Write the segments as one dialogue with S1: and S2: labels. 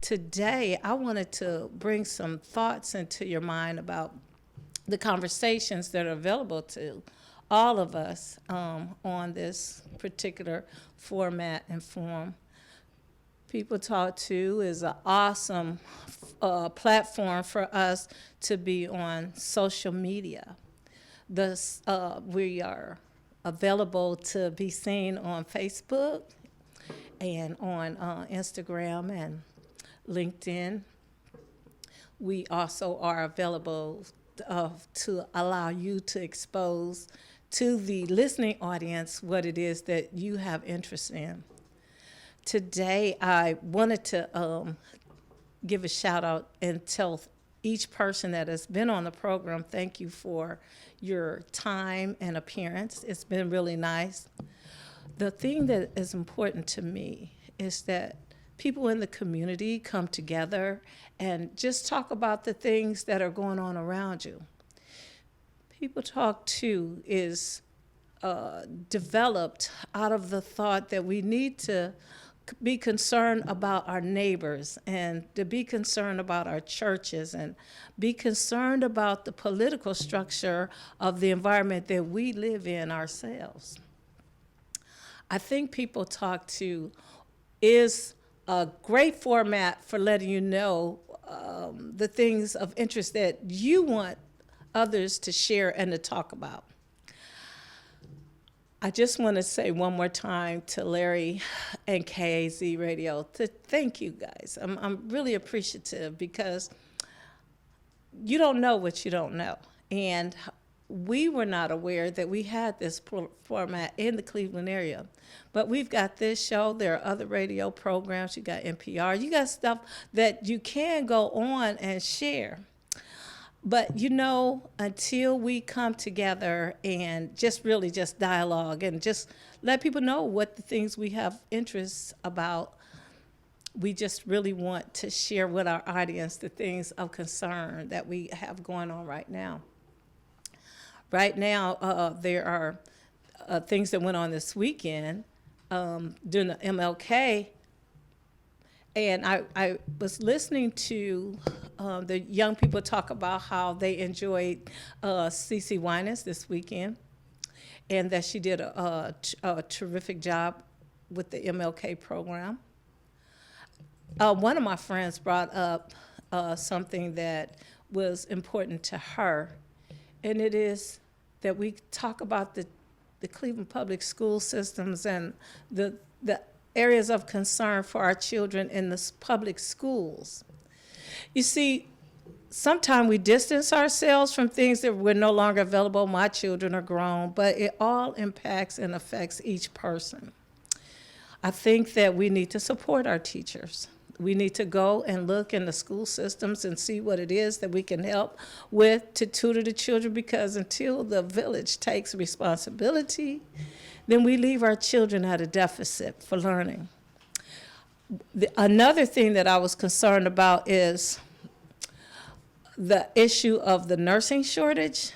S1: Today, I wanted to bring some thoughts into your mind about the conversations that are available to all of us on this particular format and form. People Talk To is an awesome platform for us to be on social media. We are available to be seen on Facebook and on Instagram and LinkedIn. We also are available to allow you to expose to the listening audience what it is that you have interest in. Today, I wanted to give a shout out and tell each person that has been on the program, thank you for your time and appearance. It's been really nice. The thing that is important to me is that people in the community come together and just talk about the things that are going on around you. People Talk To is developed out of the thought that we need to be concerned about our neighbors and to be concerned about our churches and be concerned about the political structure of the environment that we live in ourselves. I think People Talk To is a great format for letting you know the things of interest that you want others to share and to talk about. I just want to say one more time to Larry and KAZ Radio to thank you guys. I'm really appreciative because you don't know what you don't know. And we were not aware that we had this format in the Cleveland area. But we've got this show. There are other radio programs. You got NPR. You got stuff that you can go on and share. But, until we come together and just really just dialogue and just let people know what the things we have interests about, we just really want to share with our audience the things of concern that we have going on right now. Right now, there are things that went on this weekend during the MLK. And I was listening to the young people talk about how they enjoyed CeCe Winans this weekend and that she did a terrific job with the MLK program. One of my friends brought up something that was important to her, and it is that we talk about the Cleveland public school systems and the areas of concern for our children in the public schools. You see, sometimes we distance ourselves from things that were no longer available. My children are grown, but it all impacts and affects each person. I think that we need to support our teachers. We need to go and look in the school systems and see what it is that we can help with to tutor the children, because until the village takes responsibility, then we leave our children at a deficit for learning. Another thing that I was concerned about is the issue of the nursing shortage.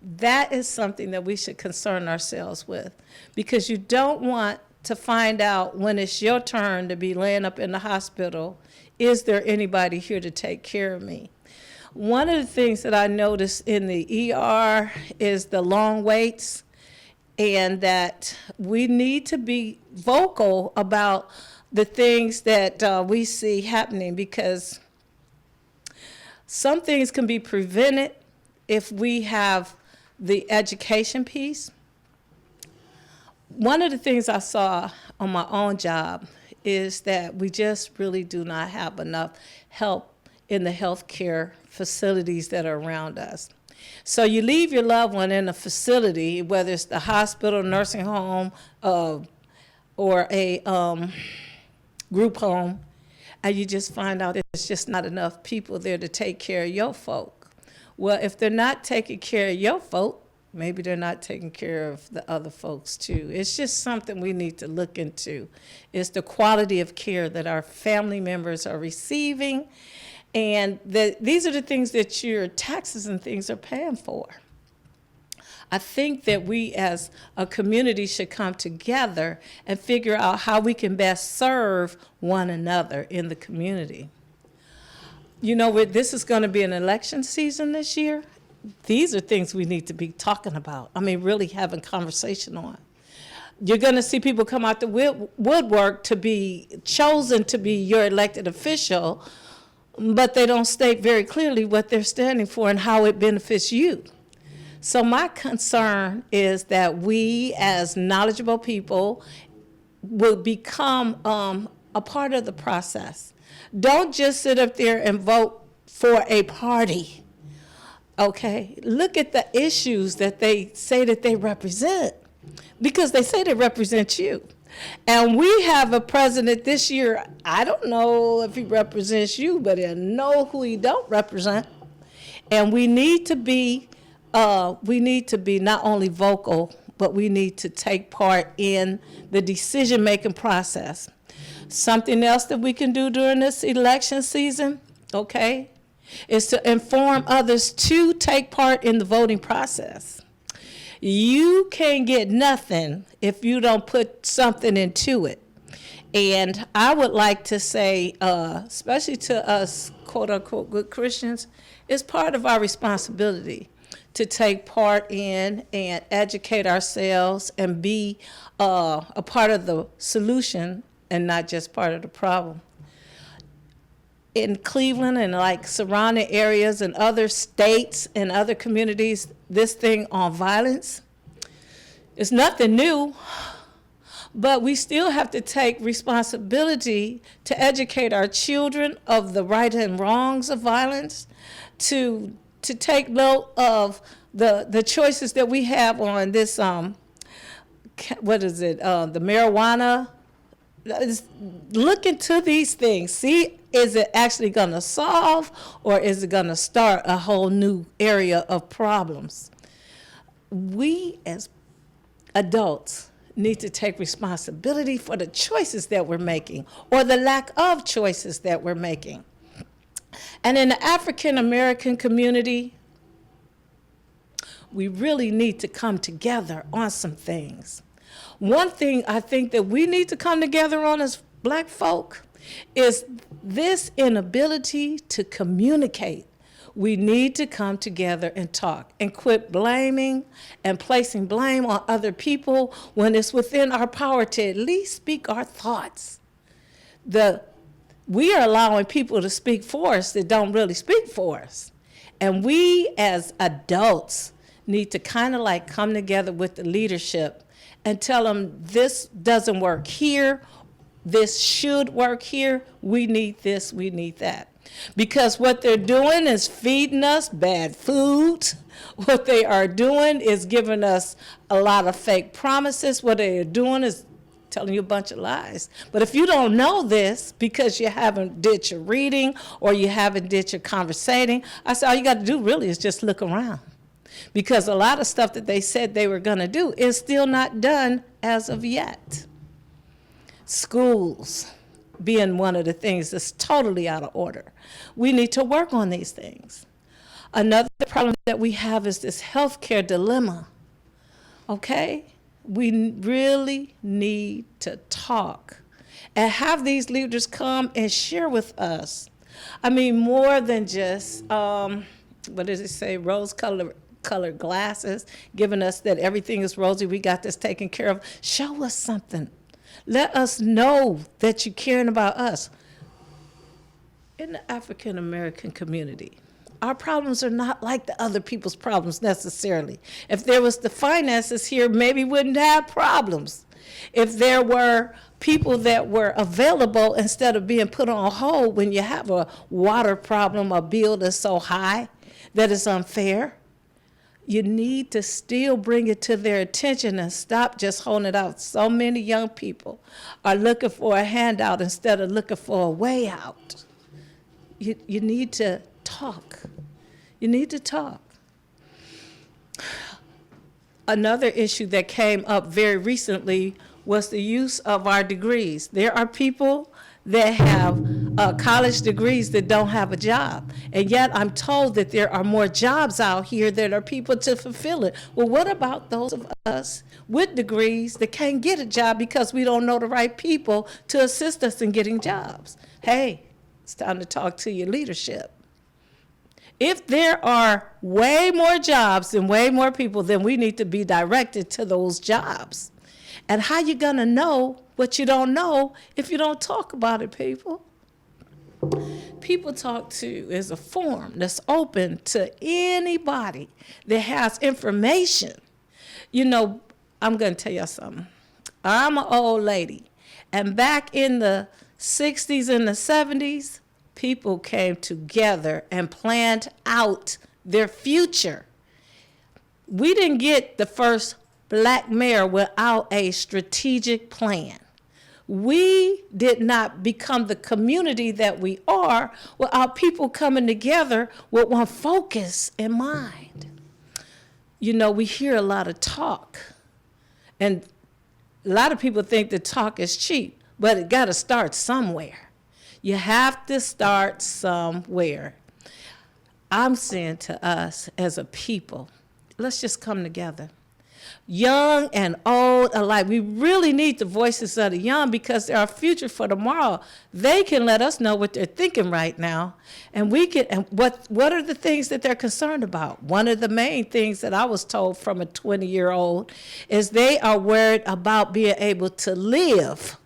S1: That is something that we should concern ourselves with, because you don't want to find out when it's your turn to be laying up in the hospital, is there anybody here to take care of me? One of the things that I noticed in the ER is the long waits, and that we need to be vocal about the things that we see happening, because some things can be prevented if we have the education piece. One of the things I saw on my own job is that we just really do not have enough help in the healthcare facilities that are around us. So you leave your loved one in a facility, whether it's the hospital, nursing home, or a group home, and you just find out there's just not enough people there to take care of your folk. Well, if they're not taking care of your folk, maybe they're not taking care of the other folks too. It's just something we need to look into. It's the quality of care that our family members are receiving, and these are the things that your taxes and things are paying for. I think that we as a community should come together and figure out how we can best serve one another in the community. You know, this is going to be an election season this year. These are things we need to be talking about. I mean, really having conversation on. You're going to see people come out the woodwork to be chosen to be your elected official, but they don't state very clearly what they're standing for and how it benefits you. So my concern is that we as knowledgeable people will become a part of the process. Don't just sit up there and vote for a party, okay? Look at the issues that they say that they represent, because they say they represent you. And we have a president this year, I don't know if he represents you, but I know who he don't represent. And we need to be not only vocal, but we need to take part in the decision-making process. Something else that we can do during this election season, okay, is to inform others to take part in the voting process. You can't get nothing if you don't put something into it. And I would like to say, especially to us, quote unquote, good Christians, it's part of our responsibility to take part in and educate ourselves and be a part of the solution and not just part of the problem. In Cleveland and like surrounding areas and other states and other communities, this thing on violence is nothing new, but we still have to take responsibility to educate our children of the right and wrongs of violence, to take note of the choices that we have on this, the marijuana. Look into these things. See, is it actually going to solve, or is it going to start a whole new area of problems? We as adults need to take responsibility for the choices that we're making, or the lack of choices that we're making. And in the African American community, we really need to come together on some things. One thing I think that we need to come together on as Black folk is this inability to communicate. We need to come together and talk and quit blaming and placing blame on other people when it's within our power to at least speak our thoughts. We are allowing people to speak for us that don't really speak for us. And we as adults need to kind of like come together with the leadership and tell them this doesn't work here, this should work here, we need this, we need that. Because what they're doing is feeding us bad food. What they are doing is giving us a lot of fake promises. What they are doing is telling you a bunch of lies. But if you don't know this because you haven't did your reading or you haven't did your conversating, I said all you got to do really is just look around. Because a lot of stuff that they said they were going to do is still not done as of yet. Schools being one of the things that's totally out of order. We need to work on these things. Another problem that we have is this healthcare dilemma. Okay? We really need to talk and have these leaders come and share with us. I mean, more than just, what does it say, rose-colored glasses, giving us that everything is rosy, we got this taken care of. Show us something. Let us know that you're caring about us. In the African American community, our problems are not like the other people's problems necessarily. If there was the finances here, maybe we wouldn't have problems. If there were people that were available instead of being put on hold when you have a water problem, a bill that's so high that it's unfair, you need to still bring it to their attention and stop just holding it out. So many young people are looking for a handout instead of looking for a way out. You need to talk. You need to talk. Another issue that came up very recently was the use of our degrees. There are people that have college degrees that don't have a job. And yet I'm told that there are more jobs out here that are people to fulfill it. Well, what about those of us with degrees that can't get a job because we don't know the right people to assist us in getting jobs? Hey, it's time to talk to your leadership. If there are way more jobs and way more people, then we need to be directed to those jobs. And how you gonna know what you don't know if you don't talk about it, people? People Talk To is a forum that's open to anybody that has information. You know, I'm gonna tell you something. I'm an old lady, and back in the 60s and the 70s, people came together and planned out their future. We didn't get the first black mayor without a strategic plan. We did not become the community that we are without people coming together with one focus in mind. You know, we hear a lot of talk, and a lot of people think that talk is cheap, but it got to start somewhere. You have to start somewhere. I'm saying to us as a people, let's just come together. Young and old alike. We really need the voices of the young because they're our future for tomorrow. They can let us know what they're thinking right now. And we can, and what are the things that they're concerned about? One of the main things that I was told from a 20-year-old is they are worried about being able to live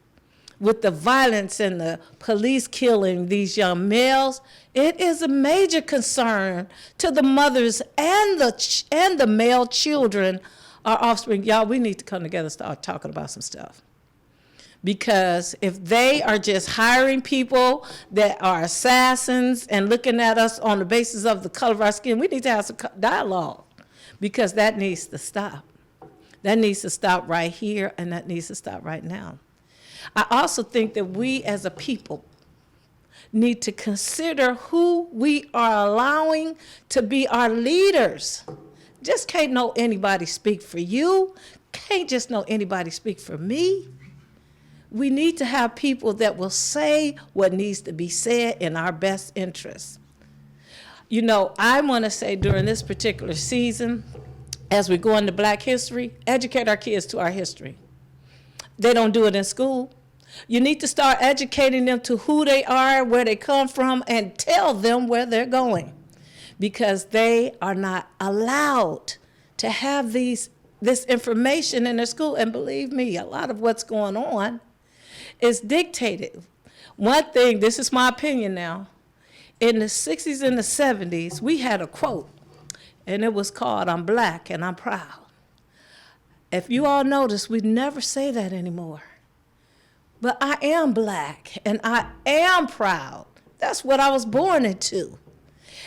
S1: with the violence and the police killing these young males. It is a major concern to the mothers and the male children, our offspring. Y'all, we need to come together and start talking about some stuff. Because if they are just hiring people that are assassins and looking at us on the basis of the color of our skin, we need to have some dialogue, because that needs to stop. That needs to stop right here, and that needs to stop right now. I also think that we as a people need to consider who we are allowing to be our leaders. Just can't know anybody speak for you. Can't just know anybody speak for me. We need to have people that will say what needs to be said in our best interest. You know, I want to say during this particular season, as we go into Black history, educate our kids to our history. They don't do it in school. You need to start educating them to who they are, where they come from, and tell them where they're going, because they are not allowed to have this information in their school. And believe me, a lot of what's going on is dictated. One thing, this is my opinion now, in the 60s and the 70s, we had a quote, and it was called, "I'm black and I'm proud." If you all notice, we never say that anymore. But I am black and I am proud. That's what I was born into.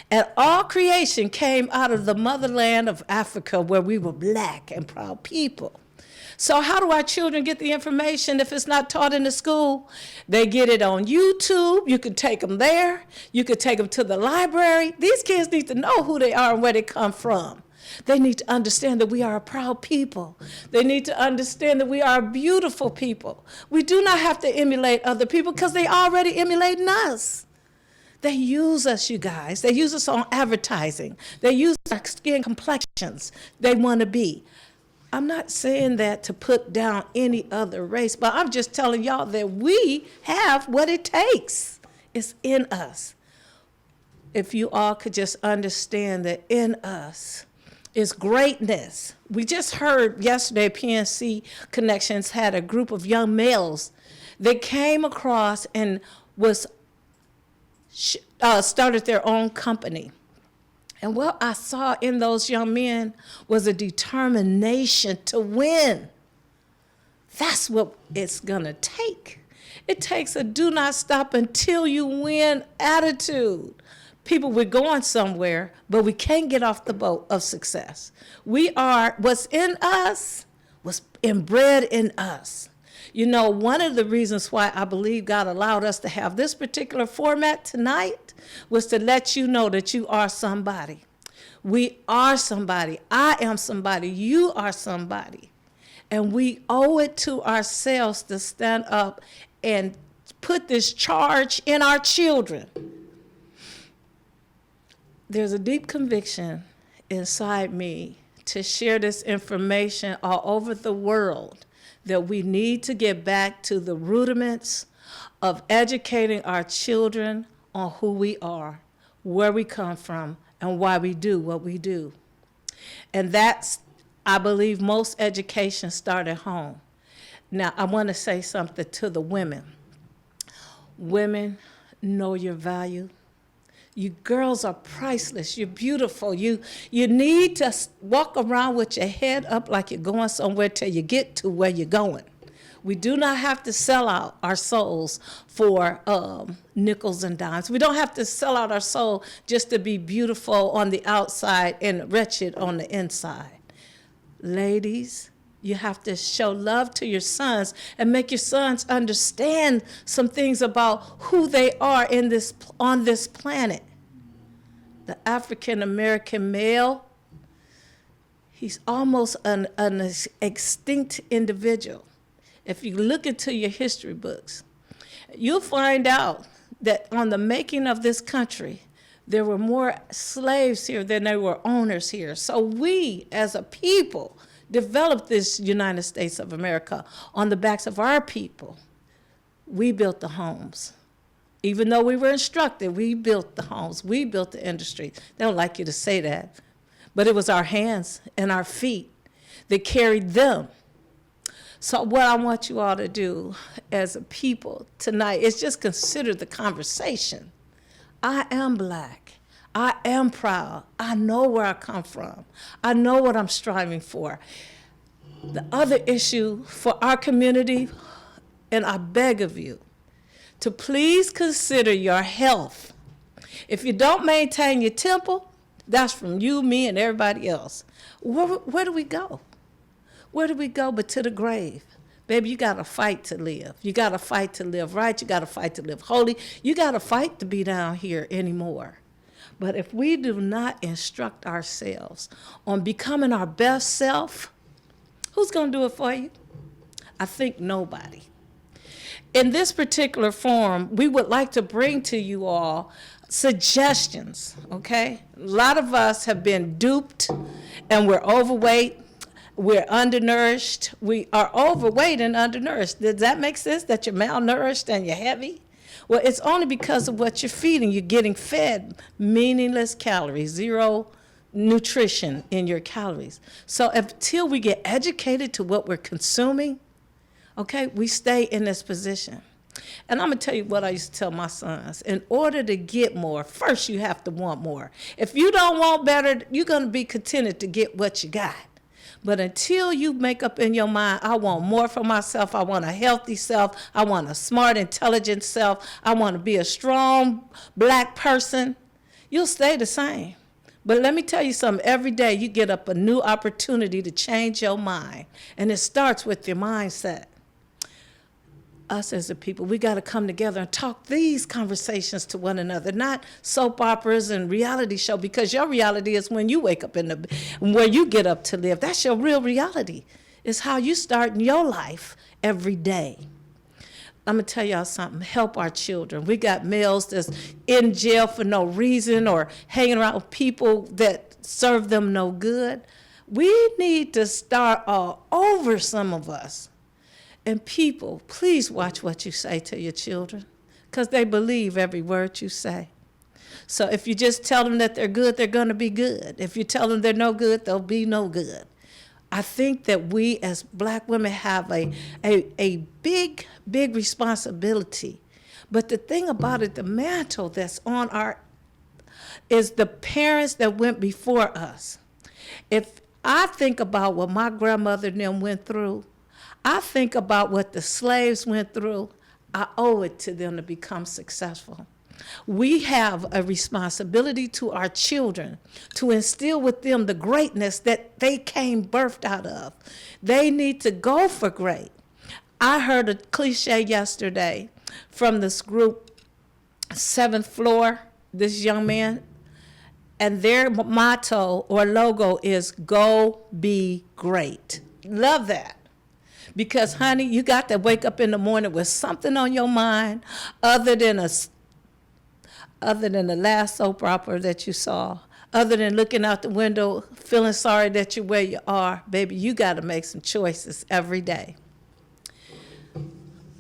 S1: And all creation came out of the motherland of Africa, where we were black and proud people. So how do our children get the information if it's not taught in the school? They get it on YouTube. You could take them there. You could take them to the library. These kids need to know who they are and where they come from. They need to understand that we are a proud people. They need to understand that we are a beautiful people. We do not have to emulate other people because they already emulating us. They use us, you guys. They use us on advertising. They use our skin complexions they want to be. I'm not saying that to put down any other race, but I'm just telling y'all that we have what it takes. It's in us. If you all could just understand that in us is greatness. We just heard yesterday PNC Connections had a group of young males that came across and started their own company. And what I saw in those young men was a determination to win. That's what it's gonna take. It takes a do not stop until you win attitude. People, we're going somewhere, but we can't get off the boat of success. What's in us was inbred in us. You know, one of the reasons why I believe God allowed us to have this particular format tonight was to let you know that you are somebody. We are somebody. I am somebody. You are somebody. And we owe it to ourselves to stand up and put this charge in our children. There's a deep conviction inside me to share this information all over the world that we need to get back to the rudiments of educating our children on who we are, where we come from, and why we do what we do. And that's, I believe, most education start at home. Now, I want to say something to the women. Women, know your value. You girls are priceless. You're beautiful. You need to walk around with your head up like you're going somewhere till you get to where you're going. We do not have to sell out our souls for nickels and dimes. We don't have to sell out our soul just to be beautiful on the outside and wretched on the inside. Ladies, you have to show love to your sons and make your sons understand some things about who they are on this planet. The African American male, he's almost an extinct individual. If you look into your history books, you'll find out that on the making of this country, there were more slaves here than there were owners here. So we, as a people, developed this United States of America on the backs of our people. We built the homes. Even though we were instructed, we built the homes. We built the industry. They don't like you to say that. But it was our hands and our feet that carried them. So what I want you all to do as a people tonight is just consider the conversation. I am black. I am proud. I know where I come from. I know what I'm striving for. The other issue for our community, and I beg of you, to please consider your health. If you don't maintain your temple, that's from you, me, and everybody else. Where do we go? Where do we go but to the grave? Baby, you got to fight to live. You got to fight to live right. You got to fight to live holy. You got to fight to be down here anymore. But if we do not instruct ourselves on becoming our best self, who's going to do it for you? I think nobody. In this particular forum, we would like to bring to you all suggestions, okay? A lot of us have been duped and we're overweight. We're undernourished. We are overweight and undernourished. Does that make sense, that you're malnourished and you're heavy? Well, it's only because of what you're feeding. You're getting fed meaningless calories, zero nutrition in your calories. So until we get educated to what we're consuming, okay, we stay in this position. And I'm going to tell you what I used to tell my sons. In order to get more, first you have to want more. If you don't want better, you're going to be contented to get what you got. But until you make up in your mind, I want more for myself, I want a healthy self, I want a smart, intelligent self, I want to be a strong black person, you'll stay the same. But let me tell you something, every day you get up a new opportunity to change your mind. And it starts with your mindset. Us as a people, we got to come together and talk these conversations to one another, not soap operas and reality show, because your reality is when you wake up where you get up to live. That's your real reality. It's how you start in your life every day. I'm going to tell y'all something. Help our children. We got males that's in jail for no reason or hanging around with people that serve them no good. We need to start all over, some of us. And people, please watch what you say to your children, because they believe every word you say. So if you just tell them that they're good, they're going to be good. If you tell them they're no good, they'll be no good. I think that we as black women have a big, big responsibility. But the thing about it, the mantle that's on is the parents that went before us. If I think about what my grandmother and them went through, I think about what the slaves went through. I owe it to them to become successful. We have a responsibility to our children to instill with them the greatness that they came birthed out of. They need to go for great. I heard a cliche yesterday from this group, 7th Floor, this young man, and their motto or logo is "Go Be Great." Love that. Because, honey, you got to wake up in the morning with something on your mind other than the last soap opera that you saw, other than looking out the window, feeling sorry that you're where you are. Baby, you got to make some choices every day.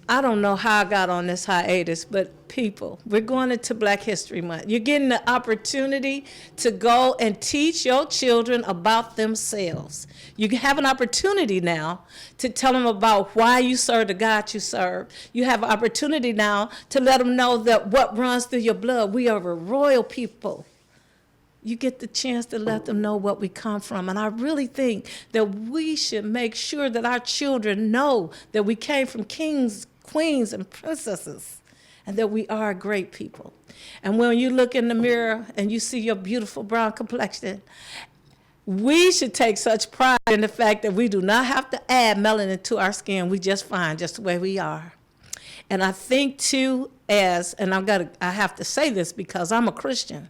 S1: I don't know how I got on this hiatus, but people, we're going into Black History Month. You're getting the opportunity to go and teach your children about themselves. You have an opportunity now to tell them about why you serve the God you serve. You have an opportunity now to let them know that what runs through your blood, we are a royal people. You get the chance to let them know what we come from. And I really think that we should make sure that our children know that we came from kings, queens, and princesses, and that we are great people. And when you look in the mirror and you see your beautiful brown complexion, we should take such pride in the fact that we do not have to add melanin to our skin. We just fine just the way we are. And I think too, and I have to say this because I'm a Christian,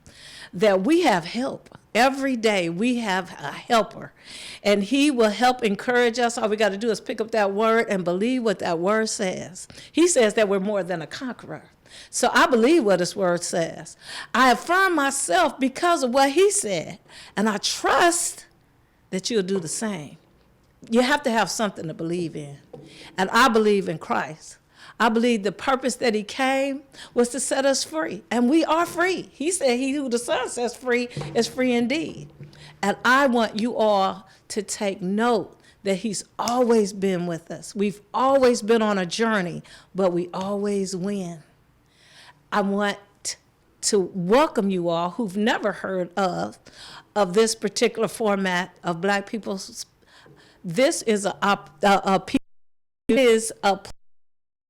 S1: that we have help. Every day we have a helper, and he will help encourage us. All we got to do is pick up that word and believe what that word says. He says that we're more than a conqueror. So I believe what his word says. I affirm myself because of what he said, and I trust that you'll do the same. You have to have something to believe in, and I believe in Christ. I believe the purpose that he came was to set us free, and we are free. He said, he who the Son sets free is free indeed. And I want you all to take note that he's always been with us. We've always been on a journey, but we always win. I want to welcome you all who've never heard of this particular format of Black People's. This is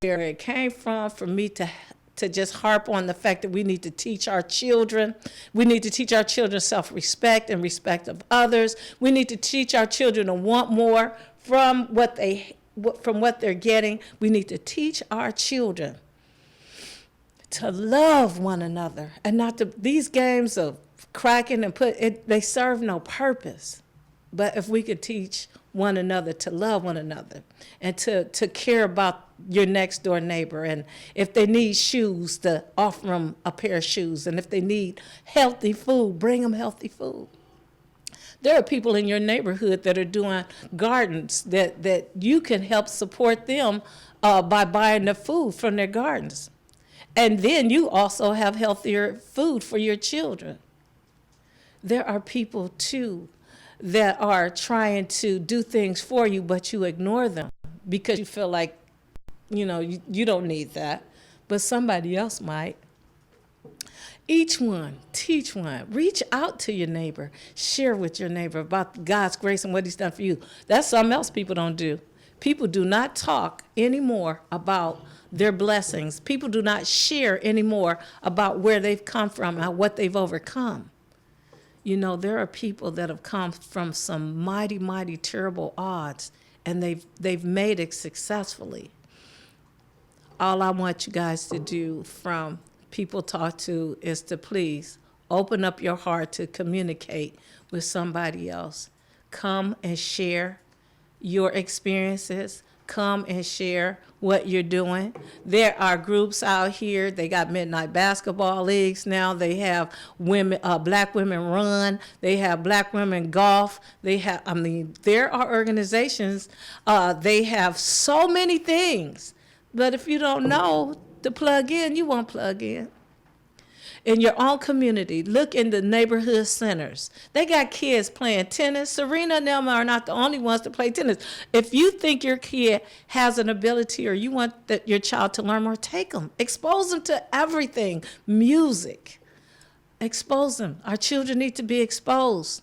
S1: where it came from for me to just harp on the fact that we need to teach our children. We need to teach our children self-respect and respect of others. We need to teach our children to want more from what they're getting. We need to teach our children to love one another, and not to these games of cracking and they serve no purpose. But if we could teach one another to love one another and to care about your next door neighbor, and if they need shoes, to offer them a pair of shoes, and if they need healthy food, bring them healthy food. There are people in your neighborhood that are doing gardens that you can help support them by buying the food from their gardens. And then you also have healthier food for your children. There are people too that are trying to do things for you, but you ignore them because you feel like, you don't need that, but somebody else might. Each one, teach one, reach out to your neighbor, share with your neighbor about God's grace and what he's done for you. That's something else people don't do. People do not talk anymore about their blessings. People do not share anymore about where they've come from and what they've overcome. There are people that have come from some mighty, mighty, terrible odds, and they've made it successfully. All I want you guys to do from People Talk To is to please open up your heart to communicate with somebody else. Come and share your experiences. Come and share what you're doing. There are groups out here. They got midnight basketball leagues now. They have women, Black women run. They have Black women golf. There are organizations. They have so many things. But if you don't know to plug in, you won't plug in. In your own community, look in the neighborhood centers. They got kids playing tennis. Serena and them are not the only ones to play tennis. If you think your kid has an ability or you want your child to learn more, take them. Expose them to everything. Music. Expose them. Our children need to be exposed.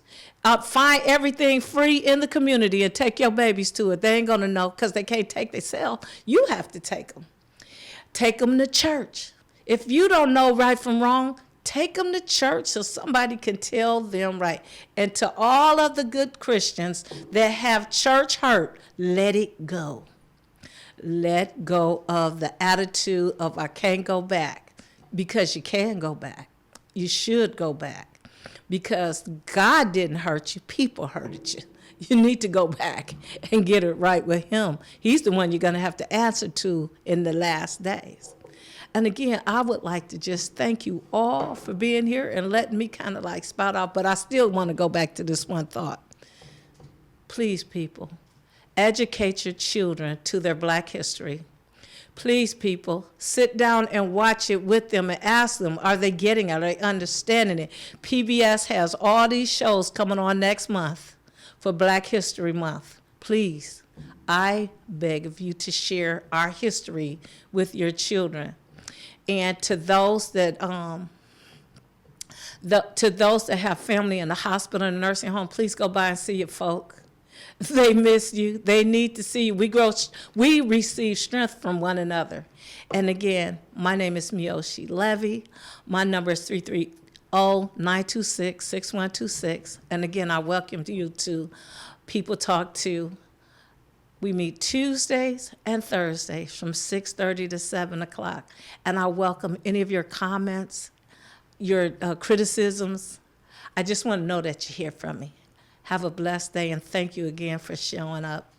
S1: Find everything free in the community and take your babies to it. They ain't going to know because they can't take themselves. You have to take them. Take them to church. If you don't know right from wrong, take them to church so somebody can tell them right. And to all of the good Christians that have church hurt, let it go. Let go of the attitude of I can't go back, because you can go back. You should go back, because God didn't hurt you. People hurted you. You need to go back and get it right with him. He's the one you're going to have to answer to in the last days. And again, I would like to just thank you all for being here and letting me kind of like spout out, but I still want to go back to this one thought. Please, people, educate your children to their Black history. Please, people, sit down and watch it with them and ask them, are they getting it? Are they understanding it? PBS has all these shows coming on next month for Black History Month. Please, I beg of you to share our history with your children. And to those that have family in the hospital and nursing home, please go by and see your folk. They miss you. They need to see you. We receive strength from one another. And again, my name is Miyoshi Levy. My number is 330-926-6126. And again, I welcome you to People Talk 2. We meet Tuesdays and Thursdays from 6:30 to 7 o'clock. And I welcome any of your comments, your criticisms. I just want to know that you hear from me. Have a blessed day, and thank you again for showing up.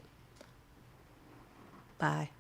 S1: Bye.